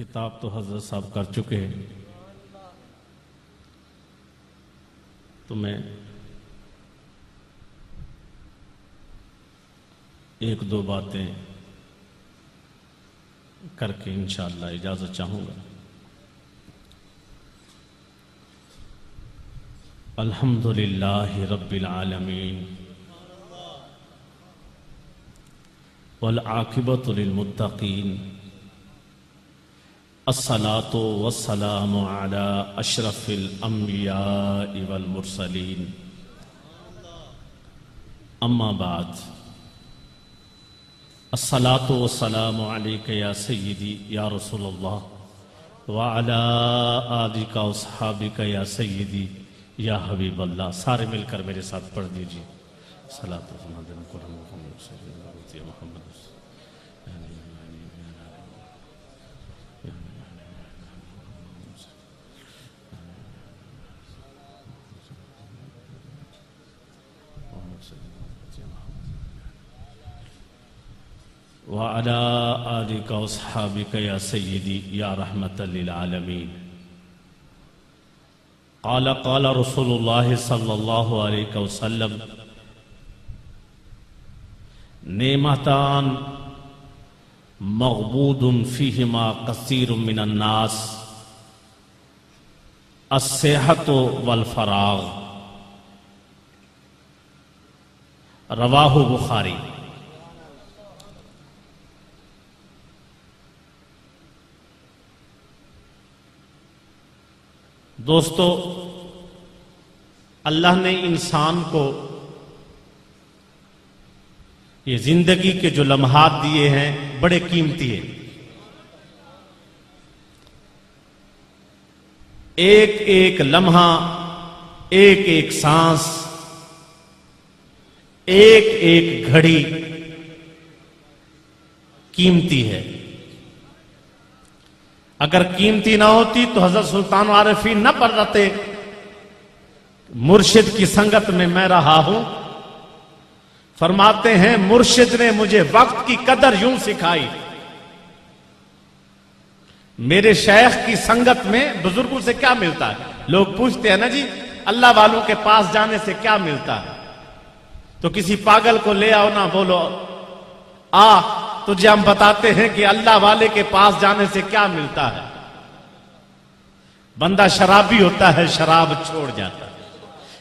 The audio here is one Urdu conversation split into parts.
خطاب تو حضرت صاحب کر چکے ہیں، تو میں ایک دو باتیں کر کے انشاءاللہ اجازت چاہوں گا۔ الحمدللہ رب العالمین والعاقبۃ للمتقین، الصلاۃ والسلام علی اشرف الانبیاء والمرسلین، اما بعد، الصلاۃ والسلام علیک یا سیدی یا رسول اللہ وعلی آلک واصحابک یا سیدی یا حبیب اللہ۔ سارے مل کر میرے ساتھ پڑھ دیجیے۔ صلاۃ وعلى آلك واصحابك يا سيدي يا رحمة للعالمين۔ قال رسول الله صلى الله عليه وسلم: نعمتان مغبود فيهما كثير من الناس، الصحة والفراغ، رواہ بخاری۔ دوستو، اللہ نے انسان کو یہ زندگی کے جو لمحات دیے ہیں بڑے قیمتی ہیں۔ ایک ایک لمحہ، ایک ایک سانس، ایک ایک گھڑی قیمتی ہے۔ اگر قیمتی نہ ہوتی تو حضرت سلطان عارفین نہ پڑھتے مرشد کی سنگت میں میں رہا ہوں۔ فرماتے ہیں مرشد نے مجھے وقت کی قدر یوں سکھائی۔ میرے شیخ کی سنگت میں بزرگوں سے کیا ملتا ہے؟ لوگ پوچھتے ہیں نا جی اللہ والوں کے پاس جانے سے کیا ملتا ہے؟ تو کسی پاگل کو لے آؤ نہ، بولو آ تجھے ہم بتاتے ہیں کہ اللہ والے کے پاس جانے سے کیا ملتا ہے۔ بندہ شرابی ہوتا ہے، شراب چھوڑ جاتا ہے۔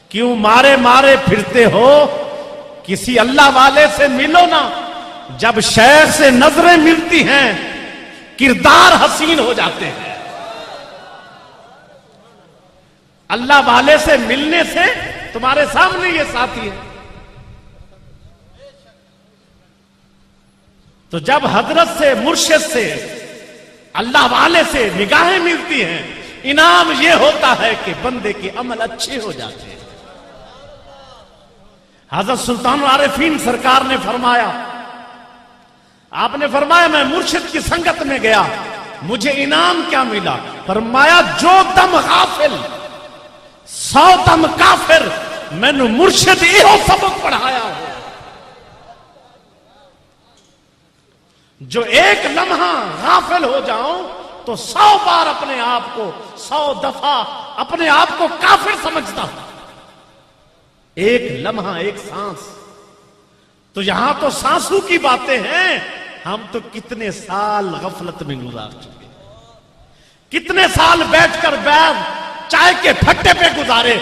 کیوں مارے مارے پھرتے ہو؟ کسی اللہ والے سے ملو نا۔ جب شیخ سے نظریں ملتی ہیں کردار حسین ہو جاتے ہیں۔ اللہ والے سے ملنے سے تمہارے سامنے یہ ساتھی ہے۔ تو جب حضرت سے، مرشد سے، اللہ والے سے نگاہیں ملتی ہیں، انعام یہ ہوتا ہے کہ بندے کے عمل اچھے ہو جاتے ہیں۔ حضرت سلطان عارفین سرکار نے فرمایا، آپ نے فرمایا میں مرشد کی سنگت میں گیا، مجھے انعام کیا ملا؟ فرمایا جو دم غافل 100 دم کافر، میں نے مرشد یہ سبق پڑھایا ہو۔ جو ایک لمحہ غافل ہو جاؤں تو 100 بار اپنے آپ کو، 100 دفعہ اپنے آپ کو کافر سمجھتا ہوں۔ ایک لمحہ، ایک سانس۔ تو یہاں تو سانسوں کی باتیں ہیں، ہم تو کتنے سال غفلت میں گزار چکے، کتنے سال بیٹھ کر چائے کے پھٹے پہ گزارے،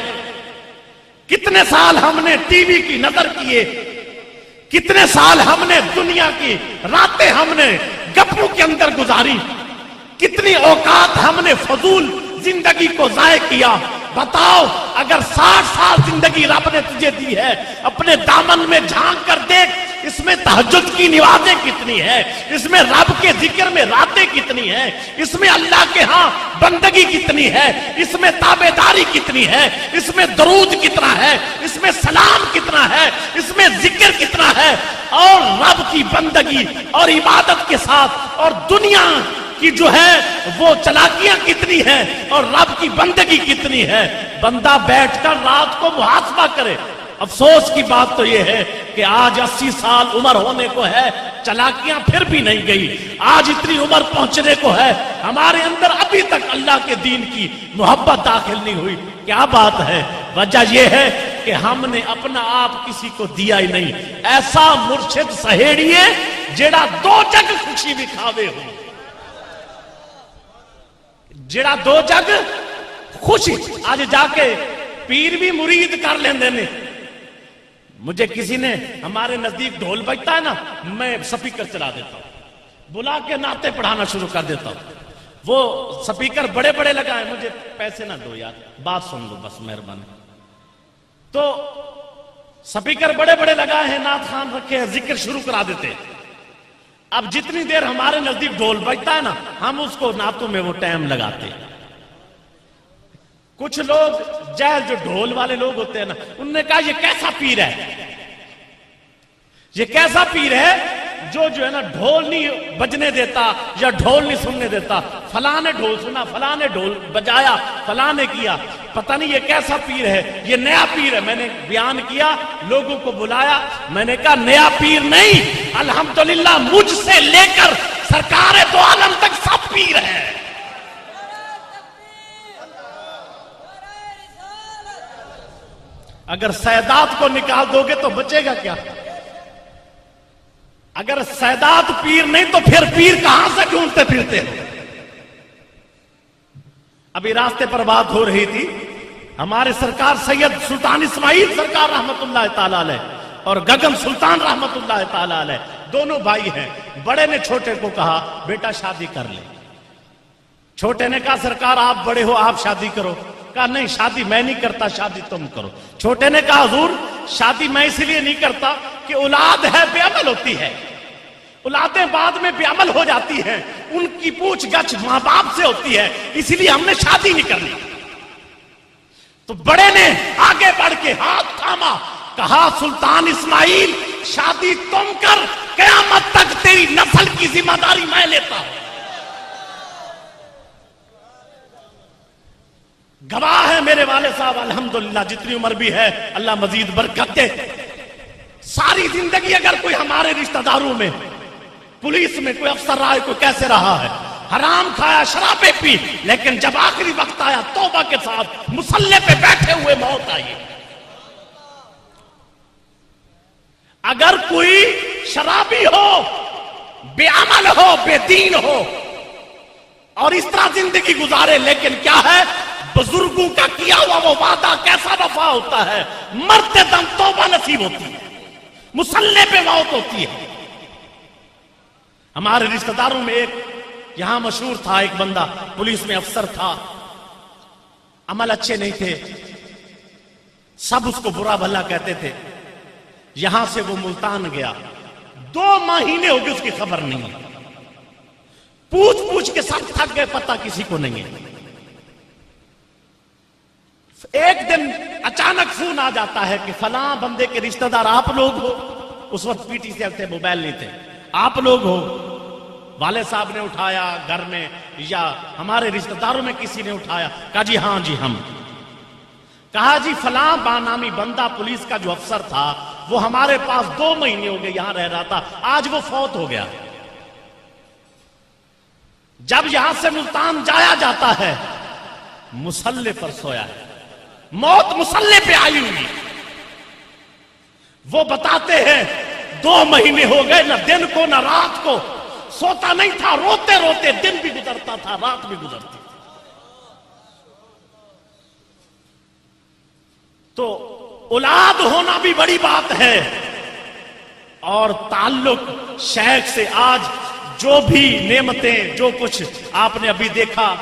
کتنے سال ہم نے ٹی وی کی نظر کیے، کتنے سال ہم نے دنیا کی راتیں ہم نے گپوں کے اندر گزاری، کتنی اوقات ہم نے فضول زندگی کو ضائع کیا۔ بتاؤ اگر 60 سال زندگی رب نے تجھے دی ہے، اپنے دامن میں جھانک کر دیکھ، اس میں تہجد کی نمازیں کتنی ہے، اس میں رب کے ذکر میں راتیں کتنی ہے، اس میں اللہ کے ہاں بندگی کتنی ہے، اس میں تابعداری کتنی ہے، اس میں درود کتنا ہے، اس میں سلام کتنا ہے، اس میں ذکر کتنا ہے، اور رب کی بندگی اور عبادت کے ساتھ اور دنیا کی جو ہے وہ چلاکیاں کتنی ہیں اور رب کی بندگی کتنی ہے۔ بندہ بیٹھ کر رات کو محاسبہ کرے۔ افسوس کی بات تو یہ ہے کہ آج 80 سال عمر ہونے کو ہے، چلاکیاں پھر بھی نہیں گئی، آج اتنی عمر پہنچنے کو ہے، ہمارے اندر ابھی تک اللہ کے دین کی محبت داخل نہیں ہوئی. کیا بات ہے؟ وجہ یہ ہے کہ ہم نے اپنا آپ کسی کو دیا ہی نہیں. ایسا مرشد سہیڑیے جیڑا دو جگ خوشی بھی کھاوے ہو، جیڑا دو جگ خوشی. آج جا کے پیر بھی مرید کر لیندے نے. مجھے کسی نے ہمارے نزدیک ڈھول بجتا ہے نا، میں سپیکر چلا دیتا ہوں، بلا کے نعتیں پڑھانا شروع کر دیتا ہوں. وہ سپیکر بڑے بڑے لگائے، مجھے پیسے نہ دو یار، بات سن لو بس مہربانی. تو سپیکر بڑے بڑے لگائے ہیں، نعت خان رکھے ہیں، ذکر شروع کرا دیتے ہیں. اب جتنی دیر ہمارے نزدیک ڈھول بجتا ہے نا، ہم اس کو نعتوں میں وہ ٹائم لگاتے ہیں. کچھ لوگ جہل جو ڈھول والے لوگ ہوتے ہیں نا، انہوں نے کہا یہ کیسا پیر ہے، یہ کیسا پیر ہے جو ہے نا ڈھول نہیں بجنے دیتا یا ڈھول نہیں سننے دیتا. فلاں نے ڈھول سنا، فلاں نے ڈھول بجایا، فلاں نے کیا، پتہ نہیں یہ کیسا پیر ہے، یہ نیا پیر ہے. میں نے بیان کیا، لوگوں کو بلایا، میں نے کہا نیا پیر نہیں، الحمدللہ مجھ سے لے کر سرکار دو عالم تک سب پیر ہے. اگر سیدات کو نکال دو گے تو بچے گا کیا؟ اگر سیدات پیر نہیں تو پھر پیر کہاں سے ڈھونڈتے پھرتے ہو؟ ابھی راستے پر بات ہو رہی تھی، ہمارے سرکار سید سلطان اسماعیل سرکار رحمت اللہ تعالی علیہ اور گگن سلطان رحمت اللہ تعالی علیہ دونوں بھائی ہیں. بڑے نے چھوٹے کو کہا بیٹا شادی کر لے. چھوٹے نے کہا سرکار آپ بڑے ہو، آپ شادی کرو. کہا نہیں شادی میں نہیں کرتا، شادی تم کرو. چھوٹے نے کہا حضور شادی میں اس لیے نہیں کرتا کہ اولاد ہے بے عمل ہوتی ہے، اولادیں بعد میں بے عمل ہو جاتی ہیں، ان کی پوچھ گچھ ماں باپ سے ہوتی ہے، اس لیے ہم نے شادی نہیں کرنی. تو بڑے نے آگے بڑھ کے ہاتھ تھاما، کہا سلطان اسماعیل شادی تم کر، قیامت تک تیری نسل کی ذمہ داری میں لیتا ہوں. گواہ ہے میرے والد صاحب الحمدللہ، جتنی عمر بھی ہے اللہ مزید برکت دے. ساری زندگی اگر کوئی ہمارے رشتہ داروں میں پولیس میں کوئی افسر رہا ہے، کوئی کیسے رہا ہے، حرام کھایا، شرابیں پی، لیکن جب آخری وقت آیا توبہ کے ساتھ مصلے پہ بیٹھے ہوئے موت آئی. اگر کوئی شرابی ہو، بے عمل ہو، بے دین ہو اور اس طرح زندگی گزارے، لیکن کیا ہے بزرگوں کا کیا ہوا وہ وعدہ کیسا وفا ہوتا ہے، مرتے دم توبہ نصیب ہوتی ہے، مصلے پہ موت ہوتی ہے. ہمارے رشتہ داروں میں ایک یہاں مشہور تھا، ایک بندہ پولیس میں افسر تھا، عمل اچھے نہیں تھے، سب اس کو برا بھلا کہتے تھے. یہاں سے وہ ملتان گیا، 2 مہینے ہو گئے اس کی خبر نہیں، پوچھ پوچھ کے سب تھک گئے، پتہ کسی کو نہیں ہے. ایک دن اچانک فون آ جاتا ہے کہ فلاں بندے کے رشتہ دار آپ لوگ ہو. اس وقت پی ٹی سی تھے، موبائل نہیں تھے. آپ لوگ ہو؟ والد صاحب نے اٹھایا گھر میں یا ہمارے رشتہ داروں میں کسی نے اٹھایا، کہا جی ہاں جی ہم. کہا جی فلاں بانامی بندہ پولیس کا جو افسر تھا وہ ہمارے پاس 2 مہینے ہو گئے یہاں رہ رہا تھا، آج وہ فوت ہو گیا. جب یہاں سے ملتان جایا جاتا ہے مصلے پر سویا ہے، موت مصلے پہ آئی ہوئی. وہ بتاتے ہیں 2 مہینے ہو گئے، نہ دن کو نہ رات کو سوتا نہیں تھا، روتے روتے دن بھی گزرتا تھا، رات بھی گزرتی تھی. تو اولاد ہونا بھی بڑی بات ہے، اور تعلق شیخ سے آج جو بھی نعمتیں، جو کچھ آپ نے ابھی دیکھا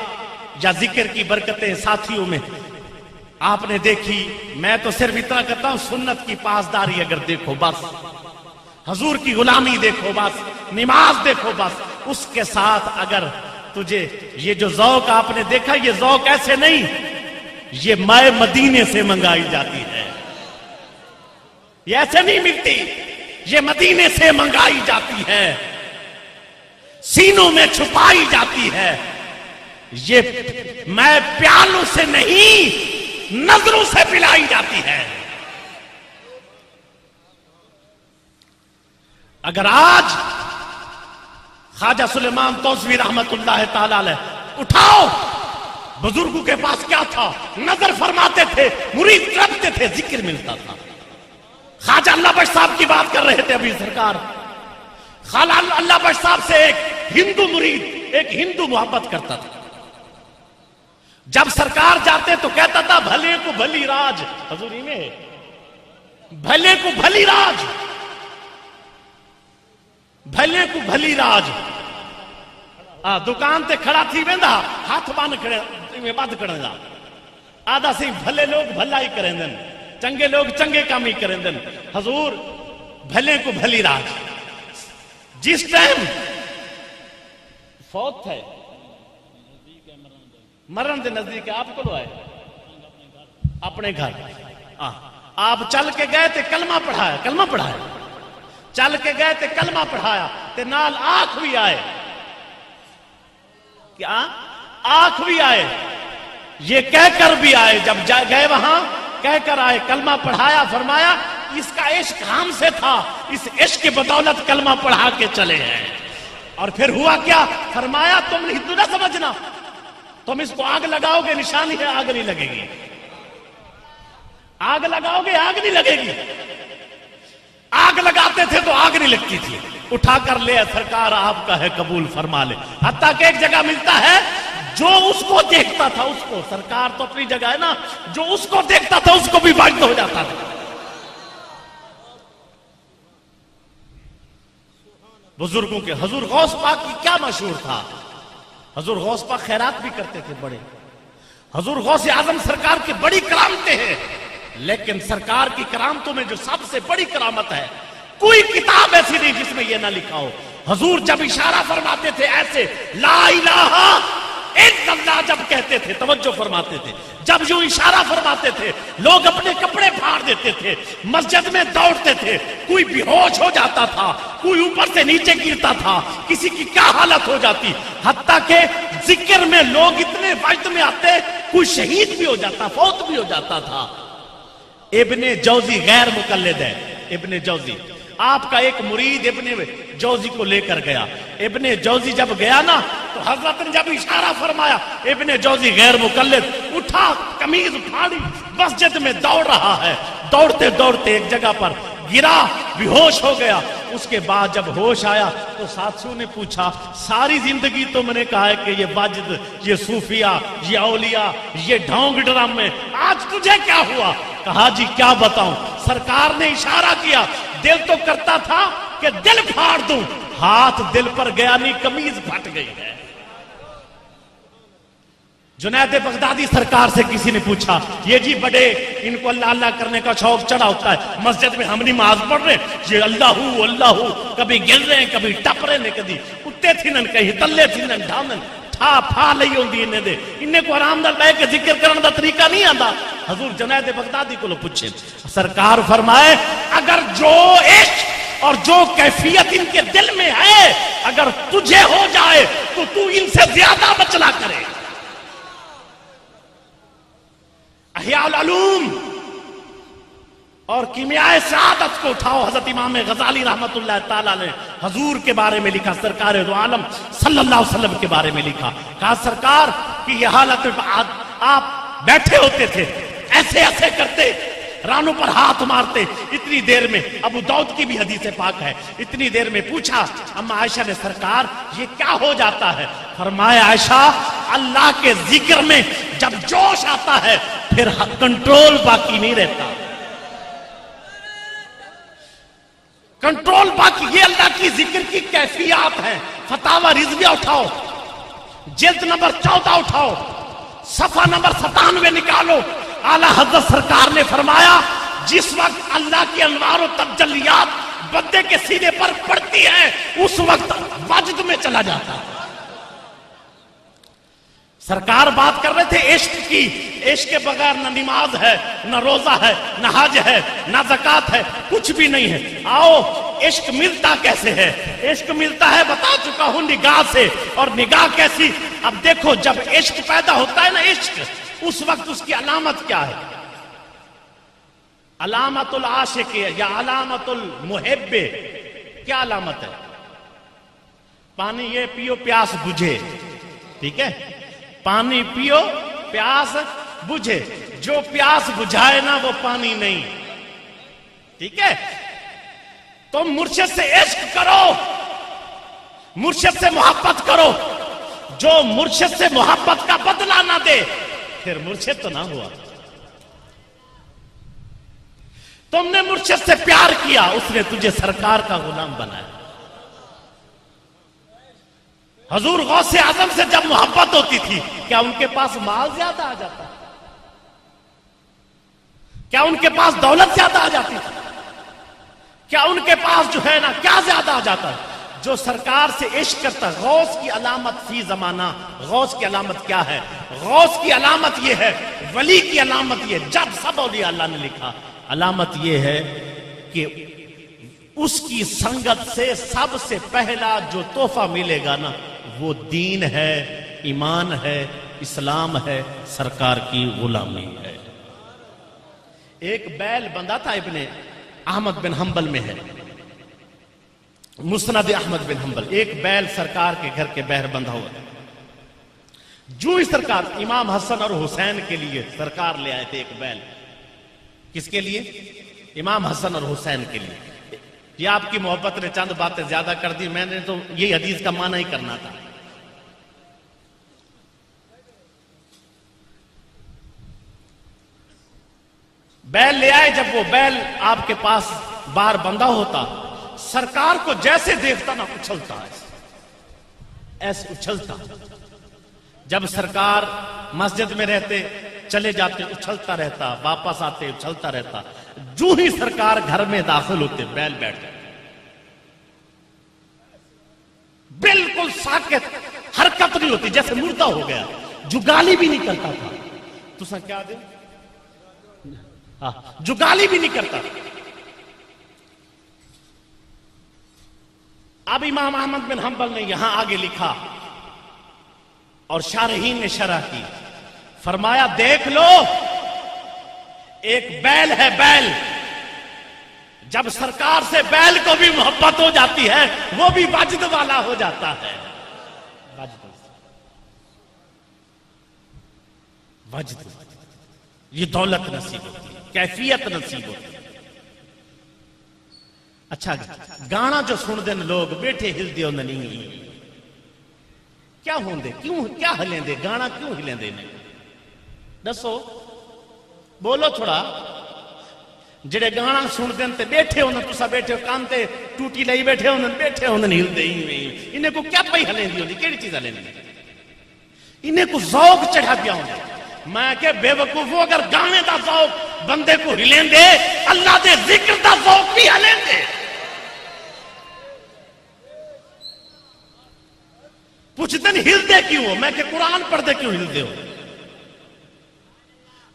یا ذکر کی برکتیں ساتھیوں میں آپ نے دیکھی، میں تو صرف اتنا کرتا ہوں سنت کی پاسداری اگر دیکھو بس، حضور کی غلامی دیکھو بس، نماز دیکھو بس، اس کے ساتھ اگر تجھے یہ جو ذوق آپ نے دیکھا، یہ ذوق ایسے نہیں، یہ مائے مدینے سے منگائی جاتی ہے، یہ ایسے نہیں ملتی، یہ مدینے سے منگائی جاتی ہے، سینوں میں چھپائی جاتی ہے. یہ میں پیالوں سے نہیں نظروں سے پلائی جاتی ہے. اگر آج خواجہ سلیمان توسوی رحمت اللہ تعالی علیہ اٹھاؤ، بزرگوں کے پاس کیا تھا؟ نظر فرماتے تھے، مرید رکھتے تھے، ذکر ملتا تھا۔ خواجہ اللہ بخش صاحب کی بات کر رہے تھے ابھی سرکار، خواجہ اللہ بخش صاحب سے ایک ہندو مرید، ایک ہندو محبت کرتا تھا۔ جب سرکار جاتے تو کہتا تھا بھلے کو بھلی راج، حضوری میں بھلے کو بھلی راج، بھلے کو بھلی راج۔ دکان تے کھڑا تھی ویندا، ہاتھ بان کھڑے میں بند کرن دا، آدھا سی بھلے لوگ بھلا ہی کریں دن، چنگے لوگ چنگے کام ہی کریں دن۔ حضور بھلے کو بھلی راج، جس ٹائم فوت ہے، مرن دے نزدیک ہے، آپ کو لو آئے اپنے گھر، آپ چل کے گئے تے کلمہ پڑھایا، کلمہ پڑھایا، چل کے گئے تے کلمہ پڑھایا تے نال آنکھ بھی آئے، کیا آنکھ بھی آئے، یہ کہہ کر بھی آئے، جب گئے وہاں کہہ کر آئے، کلمہ پڑھایا، فرمایا اس کا عشق ہم سے تھا، اس عشق کی بدولت کلمہ پڑھا کے چلے ہیں۔ اور پھر ہوا کیا؟ فرمایا تم ہندو نہ سمجھنا، تم اس کو آگ لگاؤ گے نشانی ہے، آگ نہیں لگے گی، آگ لگاؤ گے آگ نہیں لگے گی۔ آگ لگاتے تھے تو آگ نہیں لگتی تھی، اٹھا کر لے سرکار آپ کا ہے قبول فرما لے۔ حتیٰ کہ ایک جگہ ملتا ہے جو اس کو دیکھتا تھا، اس کو، سرکار تو اپنی جگہ ہے نا، جو اس کو دیکھتا تھا اس کو بھی واجد ہو جاتا تھا۔ بزرگوں کے حضور غوث پاک کی کیا مشہور تھا؟ حضور غوث پاک خیرات بھی کرتے تھے بڑے، حضور غوث اعظم سرکار کی بڑی کرامتیں ہیں، لیکن سرکار کی کرامتوں میں جو سب سے بڑی کرامت ہے، کوئی کتاب ایسی نہیں جس میں یہ نہ لکھا ہو۔ حضور جب اشارہ فرماتے تھے ایسے لا الہ الا اللہ جب کہتے تھے، توجہ فرماتے تھے، جب یوں اشارہ فرماتے تھے لوگ اپنے کپڑے پھاڑ دیتے تھے، مسجد میں دوڑتے تھے، کوئی بے ہوش ہو جاتا تھا، کوئی اوپر سے نیچے گرتا تھا، کسی کی کیا حالت ہو جاتی، حتیٰ کہ ذکر میں لوگ اتنے وجد میں آتے، کوئی شہید بھی ہو جاتا، فوت بھی ہو جاتا تھا۔ ابن جوزی غیر مقلد ہے، ابن جوزی آپ کا ایک مرید ابن جوزی کو لے کر گیا، ابن جوزی جب گیا نا تو حضرت نے جب اشارہ فرمایا، ابن جوزی غیر مقلد اٹھا، قمیض پھاڑی، مسجد میں دوڑ رہا ہے، دوڑتے دوڑتے ایک جگہ پر گرا، بے ہوش ہو گیا۔ اس کے بعد جب ہوش آیا تو ساتھیوں نے پوچھا ساری زندگی تو میں نے کہا ہے کہ یہ واجد، یہ صوفیہ، یہ اولیاء، یہ ڈھونگ ڈرامے، آج تجھے کیا ہوا؟ کہا جی کیا بتاؤں، سرکار نے اشارہ کیا، دل تو کرتا تھا کہ دل پھاڑ دوں، ہاتھ دل پر گیا نہیں، قمیض پھٹ گئی ہے۔ جنید بغدادی سرکار سے کسی نے پوچھا یہ جی بڑے ان کو اللہ اللہ کرنے کا شوق چڑھا ہوتا ہے، مسجد میں ہم نہیں نماز پڑھ رہے، یہ اللہ ہو، کبھی گر رہے ہیں، کبھی ٹپ رہے ہیں، کبھی کتے تھینن، کہیں تلے تھینن، ڈھانن ٹھا پھا لئی ہوندی انہیں دے، انہیں کو آرام دل بے کے ذکر کرنے دا طریقہ نہیں آندا۔ حضور جنید بغدادی کو لو پوچھیں، سرکار فرمائے اگر جو عشق اور جو کیفیت ان کے دل میں ہے اگر تجھے ہو جائے تو تو ان سے زیادہ بچنا کرے۔ احیاء العلوم اور کیمیائے سعادت کو اٹھاؤ، حضرت امام غزالی رحمت اللہ تعالیٰ نے حضور کے بارے میں لکھا، سرکار دو عالم صلی اللہ علیہ وسلم کے بارے میں لکھا، کہا سرکار کی یہ حالت آپ بیٹھے ہوتے تھے، ایسے ایسے کرتے، رانوں پر ہاتھ مارتے، اتنی دیر میں، ابو داؤد کی بھی حدیث پاک ہے، اتنی دیر میں پوچھا اما عائشہ نے سرکار یہ کیا ہو جاتا ہے؟ فرمایا عائشہ اللہ کے ذکر میں جب جوش آتا ہے پھر کنٹرول باقی نہیں رہتا، کنٹرول باقی، یہ اللہ کی ذکر کی کیفیات ہیں۔ فتاوی رضویہ اٹھاؤ، جلد نمبر 14 اٹھاؤ، صفحہ نمبر 97 نکالو، اعلیٰ حضرت سرکار نے فرمایا جس وقت اللہ کی انوار و تجلیات بندے کے سینے پر پڑتی ہے اس وقت وجد میں چلا جاتا ہے۔ سرکار بات کر رہے تھے عشق کی، عشق کے بغیر نہ نماز ہے، نہ روزہ ہے، نہ حج ہے، نہ زکوٰۃ ہے، کچھ بھی نہیں ہے۔ آؤ عشق ملتا کیسے ہے؟ عشق ملتا ہے بتا چکا ہوں نگاہ سے، اور نگاہ کیسی؟ اب دیکھو جب عشق پیدا ہوتا ہے نا، عشق اس وقت اس کی علامت کیا ہے؟ علامت العاشق یا علامت المحب، کیا علامت ہے؟ پانی یہ پیو پیاس بجھے، ٹھیک ہے، پانی پیو پیاس بجھے، جو پیاس بجھائے نا وہ پانی نہیں، ٹھیک ہے؟ تم مرشد سے عشق کرو، مرشد سے محبت کرو، جو مرشد سے محبت کا بدلہ نہ دے پھر مرشد تو نہ ہوا۔ تم نے مرشد سے پیار کیا، اس نے تجھے سرکار کا غلام بنایا۔ حضور غوث اعظم سے جب محبت ہوتی تھی کیا ان کے پاس مال زیادہ آ جاتا؟ کیا ان کے پاس دولت زیادہ آ جاتی تھی؟ کیا ان کے پاس جو ہے نا کیا زیادہ آ جاتا ہے؟ جو سرکار سے عشق کرتا، غوث کی علامت فی زمانہ، غوث کی علامت کیا ہے؟ غوث کی علامت یہ ہے، ولی کی علامت یہ، جب سب اولیاء اللہ نے لکھا، علامت یہ ہے کہ اس کی سنگت سے سب سے پہلا جو تحفہ ملے گا نا وہ دین ہے، ایمان ہے، اسلام ہے، سرکار کی غلامی ہے۔ ایک بیل بندہ تھا، ابن احمد بن حنبل میں ہے، مسند احمد بن حنبل، ایک بیل سرکار کے گھر کے باہر بندھا ہوا تھا۔ جو ہی سرکار امام حسن اور حسین کے لیے سرکار لے آئے تھے ایک بیل، کس کے لیے؟ امام حسن اور حسین کے لیے۔ یہ آپ کی محبت نے چند باتیں زیادہ کر دی، میں نے تو یہ حدیث کا معنی ہی کرنا تھا۔ بیل لے آئے، جب وہ بیل آپ کے پاس باہر بندھا ہوتا، سرکار کو جیسے دیکھتا نا اچھلتا، ایسے اچھلتا۔ جب سرکار مسجد میں رہتے چلے جاتے اچھلتا رہتا، واپس آتے اچھلتا رہتا۔ جو ہی سرکار گھر میں داخل ہوتے بیل بیٹھ جاتے، بالکل ساکت، حرکت نہیں ہوتی، جیسے مردہ ہو گیا، جو گالی بھی نہیں کرتا تھا۔ تو سا کیا دے؟ جو گالی بھی نہیں کرتا۔ اب امام احمد بن حنبل نے یہاں آگے لکھا اور شارحین نے شرح کی، فرمایا دیکھ لو، ایک بیل ہے، بیل، جب سرکار سے بیل کو بھی محبت ہو جاتی ہے وہ بھی وجد والا ہو جاتا ہے۔ وجد، یہ دولت نصیب ہوتی ہے، کیفیت نصیب ہوتی ہے۔ اچھا، گانا جو سن دیں لوگ بیٹھے ہل دے نہیں، کیا ہوں دے، کیوں کیا ہلیں دے، گانا کیوں ہلیں دے؟ دسو، بولو تھوڑا۔ جڑے گانا سن دیں تے بیٹھے ہونے، تسا بیٹھے ہو کان تے ٹوٹی لئی بیٹھے ہونے، بیٹھے ہونے ہل دے ہی، انہیں کو کیا پئی ہلیں دی ہوندی، کیڑی چیز ہلیں دی؟ انہیں کو ذوق چڑھا پیا ہوندے۔ میں کہ بے وقوفو، اگر گانے دا ذوق بندے کو ہلیں دے، اللہ دے ذکر دا ذوق بھی ہلیں دے۔ پوچھتے نہیں ہل دے کیوں ہو؟ میں کہ قرآن پڑھ دے کیوں ہل دے ہو؟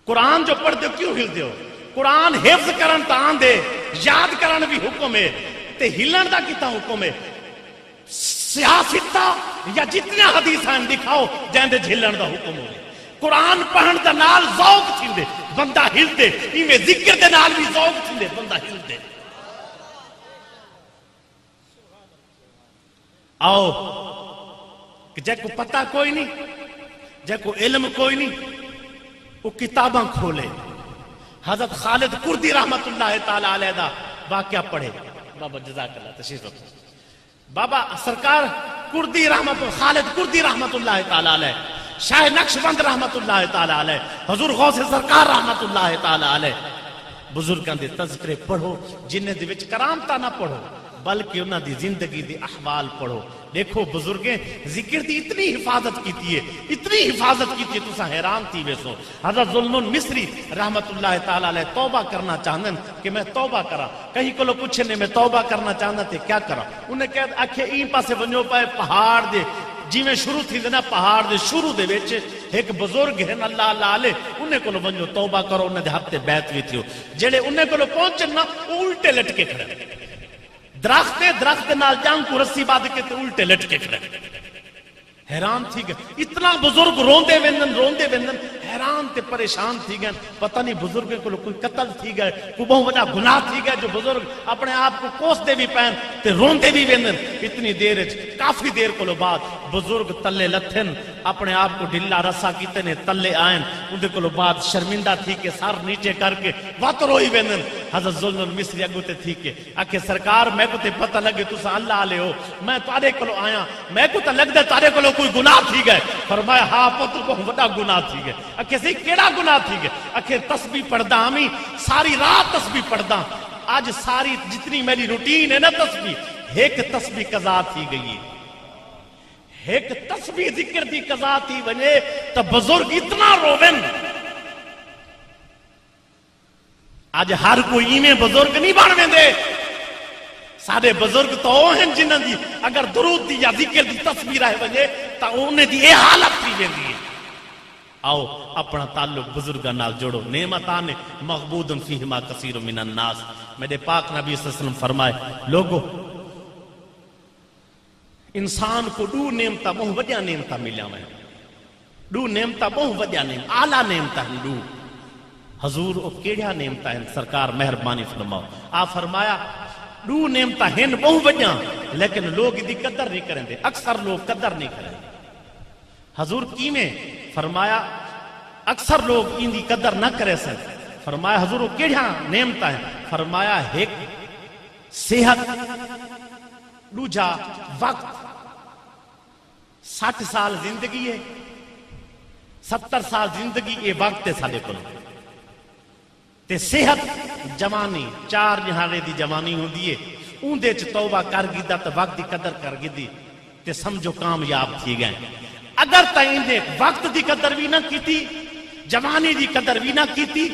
قرآن جو پڑھ دے کیوں ہل دے ہو؟ قرآن حفظ کرن تان دے، یاد کرن بھی حکم ہے، تے ہلن دا کتا حکم ہے؟ سیاست دا یا جتنا حدیثاں دکھاؤ جہاں دے ہلن دا حکم ہو۔ قرآن پڑھن دا نال ذوق تھیندے، بندہ ہل دے، ایویں ذکر دے نال بھی ذوق تھیندے، بندہ ہل دے۔ آؤ کہ جے کو پتہ کوئی نہیں، جے کو علم کوئی نہیں، وہ کتاباں کھولے، حضرت خالد کردی رحمت اللہ تعالی علیہ دا واقعہ پڑھے۔ بابا جزاک اللہ، تشریف رکھو۔ بابا سرکار کردی رحمت، خالد کردی رحمت اللہ تعالی علیہ، شاہ نقشبند رحمت اللہ تعالی علیہ، حضور غوث سرکار رحمت اللہ تعالی علیہ، بزرگاں دے تذکرے پڑھو، جنہیں دے وچ کرامتاں نہ پڑھو بلکہ انہاں دی زندگی دی احوال پڑھو۔ دیکھو بزرگیں ذکر دی اتنی حفاظت کیتی ہے، اتنی حفاظت کیتی ہے، تسا حیران تھی ویسو۔ حضرت ذوالنون مصری رحمت اللہ تعالی علیہ توبہ کرنا چاہندن کہ میں توبہ کرا، کہیں کو لو پوچھنے میں توبہ کرنا چاہندا تے کیا کرا؟ انہیں کہا آکھے این پاسے ونجو پائے پہاڑ دے، جی میں شروع تھی دینا پہاڑ دے شروع دے بیچے ایک بزرگ ہیں اللہ اللہ علیہ، انہیں کو لو ونجو توبہ کرو، انہیں دے ہفتے بیعت بھی تھیو، جڑے انہیں کو لو پہنچنا الٹے لٹکے کھڑے، درخت نال جان کو رسی باد کے تے الٹے لٹکے کھڑے۔ حیران تھی کہ اتنا بزرگ روندے ویندن حیران تے پریشان تھی گئے، پتہ نہیں بزرگوں کو کوئی قتل تھی گئے، کوئی بہت بڑا گناہ تھی گئے جو بزرگ اپنے آپ کو کوستے بھی پہن تے روندے بھی ویندن۔ اتنی دیر کافی دیر کو بعد بزرگ تلے لتھن، اپنے آپ کو ڈھلا رسا کیتے نے تلے آئن، اندے کو بعد شرمندہ تھی کہ سر نیچے کر کے وات روئی ویندن۔ حضرت ذوالفقار المصری اگو تے تھی کہ آکھے سرکار میں کو تے پتہ لگے تسا اللہ علیہ ہو، میں تارے کو آیا، میں کو تے لگ دے تارے کو کوئی گناہ تھی گئے۔ فرمایا ہاں پتر کو بڑا گناہ تھی گئے۔ آکھے سی کیڑا گناہ تھی گئے؟ آکھے تسبیح پڑھدا ہمیں ساری رات تسبیح پڑھدا، آج ساری جتنی میری روٹین ہے نا تسبیح، ایک تسبیح قضا تھی گئی ہے، ایک تسبیح ذکر دی قضا تھی ونے تو بزرگ اتنا روون۔ آج ہر کوئی ایویں بزرگ نہیں بن ویندے، سارے بزرگ تو ہیں جنہاں دی اگر درود دی یا ذکر دی تسبیح رہے وجے تا انہیں دی اے حالت تھی ویندی ہے۔ آؤ اپنا تعلق بزرگاں نال جوڑو۔ نعمتان مغبود فیہما کثیر من الناس، میرے پاک نبی صلی اللہ علیہ وسلم فرمائے لوگو انسان کو دو نعمتہ بہت وڈیاں نعمتہ ملیا میں، دو نعمتہ بہت وڈیاں نعمتہ اعلیٰ نعمتہ ہیں دو۔ حضور او کیڑا نعمتہ ہیں سرکار مہربانی فرماؤ؟ آپ فرمایا دو نعمتہ ہیں بہت وڈیاں لیکن لوگ دی قدر نہیں کریں دے، اکثر لوگ قدر نہیں کریں دے۔ حضور کی میں فرمایا اکثر لوگ ان دی قدر نہ کرے سن۔ فرمایا حضور وہ کیڑا نعمتہ ہیں؟ فرمایا ایک صحت، دوجا وقت۔ 60 سال زندگی ہے، 70 سال زندگی یہ وقت ہے سارے کو تے صحت جوانی 4 نہارے دی جوانی ہوندی ہے، اون دے چ توبہ کر گیدا تے وقت دی قدر کر گیدی تے سمجھو کامیاب تھی گئے۔ اگر تائیں دے وقت دی قدر بھی نہ کیتی، جوانی دی قدر بھی نہ کیتی،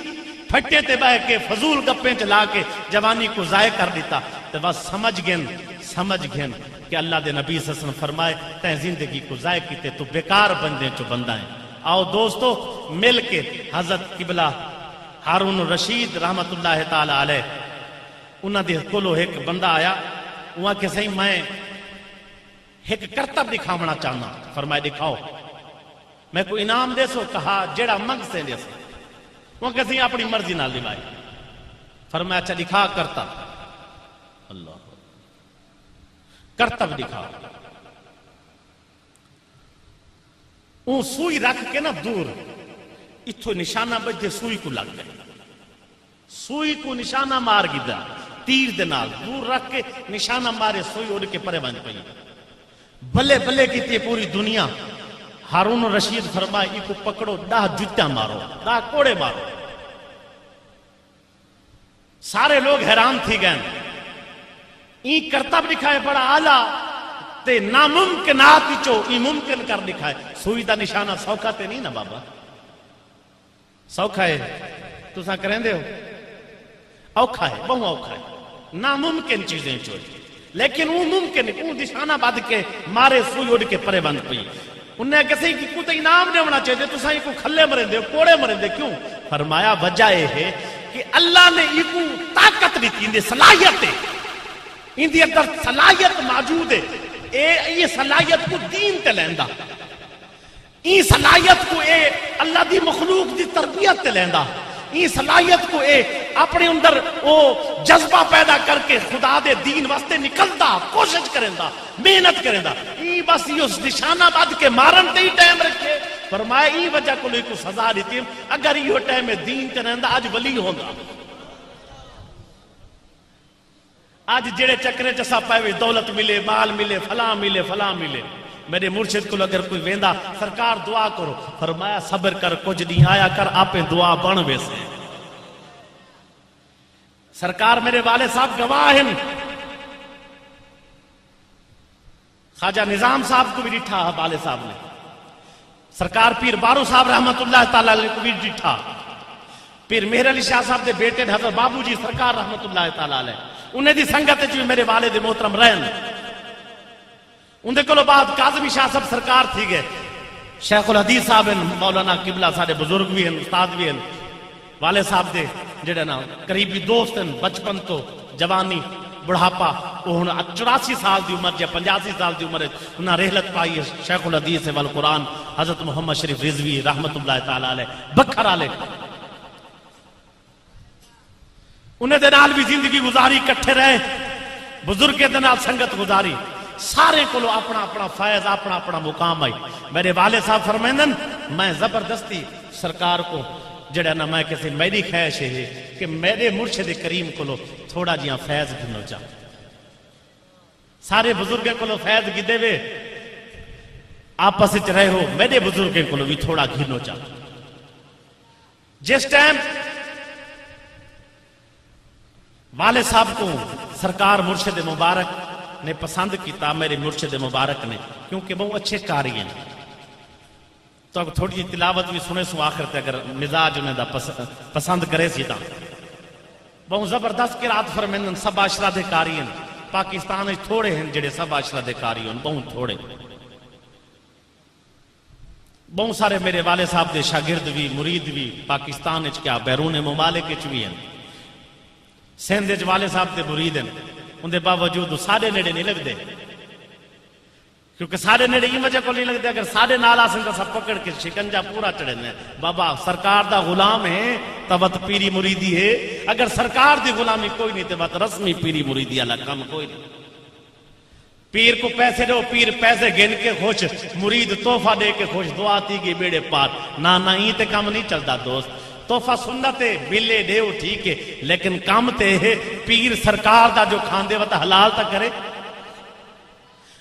پھٹے تے بہ کے فضول گپیں چلا کے جوانی کو ضائع کر دیتا تے بس سمجھ گئن کہ اللہ دے نبی صلی اللہ علیہ وسلم فرمائے تیں زندگی کو ضائع کیتے تو بیکار بندے چو بندہ ہیں۔ آؤ دوستو مل کے حضرت قبلہ ہارون الرشید رحمت اللہ تعالی علیہ انہاں دے کولو ایک بندہ آیا، وہاں کہ صحیح میں ایک کرتب دکھاونا چاہنا۔ فرمائے دکھاؤ، میں کوئی انعام دے سو؟ کہا جیڑا منگ سے دے سو۔ وہاں کہ صحیح اپنی مرضی نال دلائی۔ فرمایا اچھا دکھا کرتب، اللہ کرتب دکھا۔ اون سوئی رکھ کے نا دور اتھو نشانہ بجے سوئی کو لگ گئے، سوئی کو نشانہ مار گیا تیر دے نال، دور رکھ کے نشانہ مارے سوئی اڑ کے پرے بن پئی۔ بلے بلے کیتی پوری دنیا۔ ہارون الرشید فرمائے یہ کو پکڑو، 10 جوتیاں مارو، 10 کوڑے مارو۔ سارے لوگ حیران تھی گئے، این کرتب دکھائے بڑا اعلیٰ تے ناممکنات وچوں این ممکن کر دکھائے۔ سوئی دا نشانہ سوکھا تے نہیں نا بابا، سوکھا ہے تساں کریں دے ہو، اوکھا ہے، بہت اوکھا ہے، ناممکن چیزیں چوئی، لیکن وہ ممکن ہے۔ وہ نشانہ بد کے مارے سوئی اڑ کے پرے بند پئی۔ انہیں کسی کی کو تو انعام نہیں ہونا چاہیے، تساں یہ کو کھلے مریں دے، کوڑے مریں دے، کیوں؟ فرمایا وجہ یہ ہے کہ اللہ نے یہ کو طاقت نہیں تھی، اندے صلاحیت ہے، اندے اندر صلاحیت موجود ہے۔ یہ صلاحیت کو دین تے لیندہ، این صلاحیت کو اے اللہ دی مخلوق دی تربیت تے لیندہ، این صلاحیت کو اے اپنے اندر وہ جذبہ پیدا کر کے خدا دے دین واسطے نکلدا، کوشش کرندا، محنت کرندا۔ این بس یہ اس نشانہ بعد کے مارن تے ہی ٹائم رکھے۔ فرمایا این وجہ کو لئے کو سزا دیتی، اگر یہ ٹائم دین تے رہندا آج ولی ہوگا۔ آج جڑے چکرے چسا پائے دولت ملے، مال ملے، فلاں ملے، فلاں ملے۔ میرے مرشد کو اگر کوئی ویندہ سرکار دعا کرو، فرمایا صبر کر کچھ نہیں آیا کر، آپ دعا بن ویسے۔ سرکار میرے والد صاحب گواہ ہیں، خواجہ نظام صاحب کو بھی ڈٹھا والد صاحب نے، سرکار پیر بارو صاحب رحمت اللہ تعالیٰ علیہ کو بھی ڈٹھا، پیر مہر علی شاہ صاحب دے بیٹے حضرت بابو جی سرکار رحمت اللہ تعالیٰ علیہ انہیں دی سنگت جو میرے والد محترم رہن۔ اندھے کلو بعد کاظمی شاہ صاحب سرکار تھی گئے، شیخ الحدیث صاحب ہیں، مولانا قبلہ سارے بزرگ بھی ہیں، استاد بھی ہیں، والد صاحب دے جڑے نا قریبی دوست ہیں بچپن تو جوانی۔ بڑھاپا وہ ہن 84 سال دی عمر یا 85 سال دی عمر انہاں رحلت پائی ہے شیخ الحدیث والقرآن حضرت محمد شریف رضوی رحمت اللہ تعالی علیہ بکھر والے انہیں دے نال بھی زندگی گزاری کٹھے رہے بزرگ دے نال سنگت گزاری سارے کو اپنا اپنا فیض اپنا اپنا مقام آئی میرے والد صاحب فرمائندن میں زبردستی سرکار کو جڑا نا میں کسی میری خواہش ہے کہ میرے مرشد کریم کو تھوڑا جہاں فیض گھنو چاہ سارے بزرگوں کو فیض گدے وے آپس وچ رہے ہو میرے بزرگوں کو بھی تھوڑا گھنو چاہ جس ٹائم والد صاحب کو سرکار مرشد مبارک نے پسند کیتا میرے مرشد مبارک نے کیونکہ وہ اچھے قاری ہیں تو تھوڑی جی تلاوت بھی سنے سو آخر تے اگر مزاج انہیں دا پسند کرے سی تا بہت زبردست قرات فرمیندن سب عشرہ دے قاری ہیں پاکستان میں تھوڑے ہیں جڑے سب عشرہ دے قاری ہیں بہت تھوڑے بہت سارے میرے والد صاحب دے شاگرد بھی مرید بھی پاکستان وچ کیا بیرون ممالک وچ بھی ہیں سندھ وچ والد صاحب دے مرید ہیں ان دے باوجود سارے نیڑے نہیں لگتے کیونکہ سارے نیڑے یہ وجہ کو نہیں لگتے اگر سارے نال آسن تو سب پکڑ کے شکنجا پورا چڑھے ہیں بابا سرکار دا غلام ہے تبت پیری مریدی ہے اگر سرکار دی غلامی کوئی نہیں تبت رسمی پیری مریدی اللہ کام کوئی نہیں پیر کو پیسے دو پیر پیسے گن کے خوش مرید تحفہ دے کے خوش دعا تھی گی بیڑے پار نہ ہی تے کام نہیں چلتا دوست تحفہ سنت ہے بلے دے ہو ٹھیک ہے لیکن کام تے ہے پیر سرکار دا جو کھاندے وطا حلال تا کرے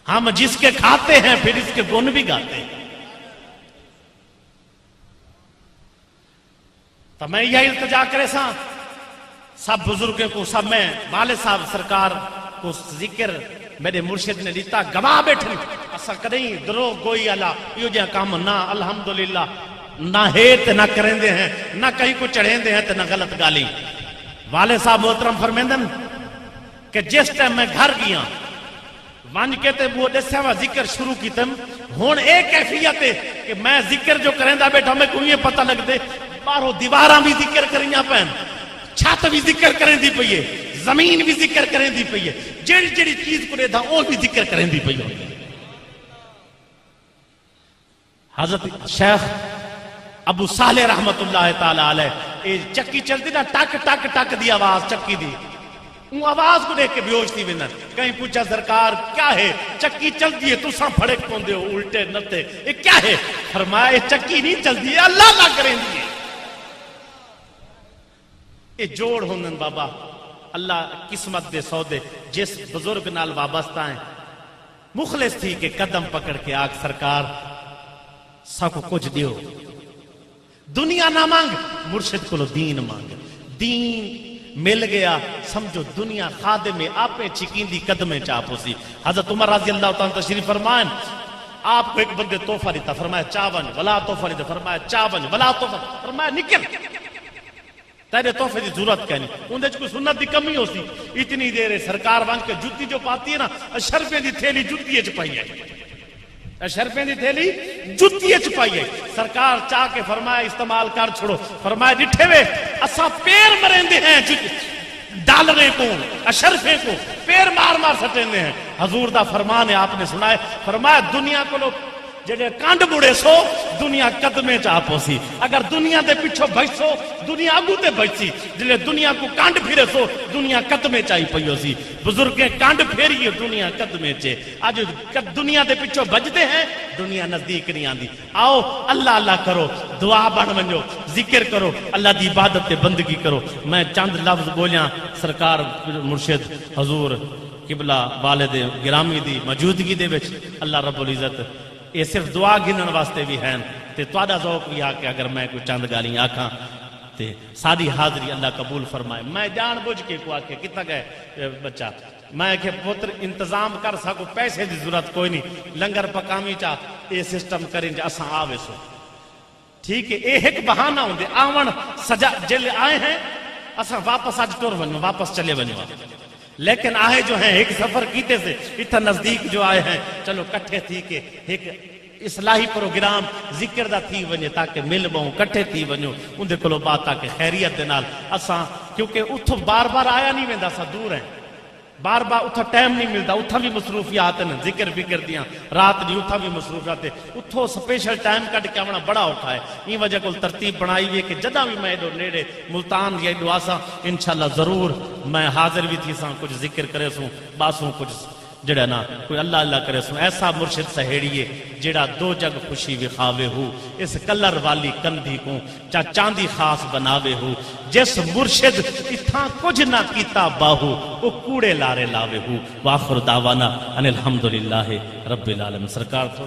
ہم جس کے کھاتے ہیں پھر اس کے گن بھی گاتے ہیں تو میں یہ التجا کرے سا سب بزرگوں کو سب میں والد صاحب سرکار کو ذکر میرے مرشد نے دیتا گواہ بیٹھے اسا کدیں درو گوئی اللہ یہ جہاں کام نہ الحمدللہ نہ ہیت نہ کریں دے ہیں نہ کہیں کو چڑھیں دے ہیں تو نہ غلط گالی والد صاحب محترم فرمیندن کہ جس ٹائم میں گھر گیا وانج کہتے وہ دسیا وا ذکر شروع کی تم ہون ایک کیفیت ہے کہ میں ذکر جو کریں دا بیٹھا میں کوئی پتہ لگ دے بارو دیواراں بھی ذکر کریں پہن چھت بھی ذکر کریں دی پئیے زمین بھی ذکر کریں دی پئیے جڑی جڑی چیز کو دے تھا وہ بھی ذکر کریں دی پئیے حضرت شیخ ابو صالح رحمت اللہ تعالی علیہ چکی چلتی نا ٹک ٹک ٹک دی آواز چکی دی وہ آواز کو دیکھ کے بیوش تھی بنا کہیں پوچھا سرکار کیا ہے چکی چلتی ہے تو ساں پھڑک پوندے ہو الٹے نتے یہ کیا ہے فرمایا یہ چکی نہیں چلتی ہے اللہ نہ کریں دیئے یہ جوڑ ہوندن بابا اللہ قسمت دے سودے جس بزرگ نال وابستہ ہیں مخلص تھی کہ قدم پکڑ کے آگ سرکار سا کو کچھ دیو دنیا نہ مانگ مرشد کو دین مانگ دین مل گیا سمجھو دنیا خادم میں آپ چکین دی قدمیں چاپ سی حضرت عمر رضی اللہ تعالیٰ تشریف فرمائیں آپ کو ایک بندے توفہ دیتا فرمایا چاون ولا توفہ دیتا فرمایا چاون ولا توفہ فرمایا نکل تیرے توفہ دی ضرورت کہنی اندھے کوئی سنت دی کمی ہو سی اتنی دیر سرکار وانچ کے جتی جو پاتی ہے نا اشرفیں دی تھیلی جتی اچ پائی ہے اشرفیں دی تھیلی جتی اچ پائی ہے سرکار چاہ کے فرمایا استعمال کر چھڑو فرمایا ڈٹھے وے اسا پیر مرندے ہیں ڈالرے کو اشرفیں کو پیر مار مار سٹیندے ہیں حضور دا فرمان ہے آپ نے سنا ہے فرمایا دنیا کو لوگ جڑے کانڈ بڑے سو دنیا قدمیں چاپو سی اگر دنیا دے پیچھو بچ سو دنیا اگو تے بچ سی جلے دنیا کو کانڈ پھرے سو دنیا قدمیں چاہی پئیو سی بزرگیں کانڈ پھیریے دنیا قدمیں چے آج دنیا دے پیچھو بچتے ہیں دنیا نزدیک نہیں آندی آؤ اللہ اللہ کرو دعا بن ونجو ذکر کرو اللہ دی عبادت تے بندگی کرو میں چند لفظ بولیاں سرکار مرشد حضور قبلہ والد گرامی دی موجودگی دے وچ اللہ رب العزت یہ صرف دعا گنن واسطے بھی ہیں تے توڑا ذوق بھی آکے اگر میں کوئی چند گالیاں آکھاں تے ساری حاضری اللہ قبول فرمائے میں جان بوجھ کے کو آکے کتنا گئے بچہ میں کہ پتر انتظام کر سکو پیسے دی ضرورت کوئی نہیں لنگر پکامی چاہ یہ سسٹم کریں جا اساں آوے سو ٹھیک ہے یہ ایک بہانہ ہوں دے آون سجا جلے آئے ہیں اساں واپس آج ٹور بنو واپس چلے بنو لیکن آئے جو ہیں ایک سفر کیتے سے اتنا نزدیک جو آئے ہیں چلو کٹھے تھی کہ ایک اصلاحی پروگرام ذکر دا تھی ونجے تاکہ مل بہوں کٹھے تھی ونجو اندے کلو بات تاکہ خیریت دے نال اساں کیونکہ اتھو بار بار آیا نہیں ویندا سا دور ہیں بار بار اتھا ٹائم نہیں ملتا، اتھا بھی مصروفیات ہیں ذکر فکر دیاں، رات نہیں اتھا بھی مصروفیات ہیں، اتھو سپیشل ٹائم کٹ کے آونا بڑا اوکھا ہے۔ یہ وجہ کو ترتیب بنائی ہوئی ہے کہ جدہ بھی میں ایڈو نیڑے ملتان یا ایڈو آسا انشاءاللہ ضرور میں حاضر بھی تھی ساں، کچھ ذکر کرے سوں، باسوں کچھ جڑا نا کوئی اللہ اللہ کرے سوں۔ ایسا مرشد سہیڑیے جڑا دو جگ خوشی وخاوے ہو، اس کلر والی کندھی کو چاندی خاص بناوے ہو، جس مرشد اتھاں کچھ نہ کیتا باہو وہ کوڑے لارے لاوے ہو۔ وآخر دعوانا ان الحمدللہ رب العالمین۔ سرکار تھوڑا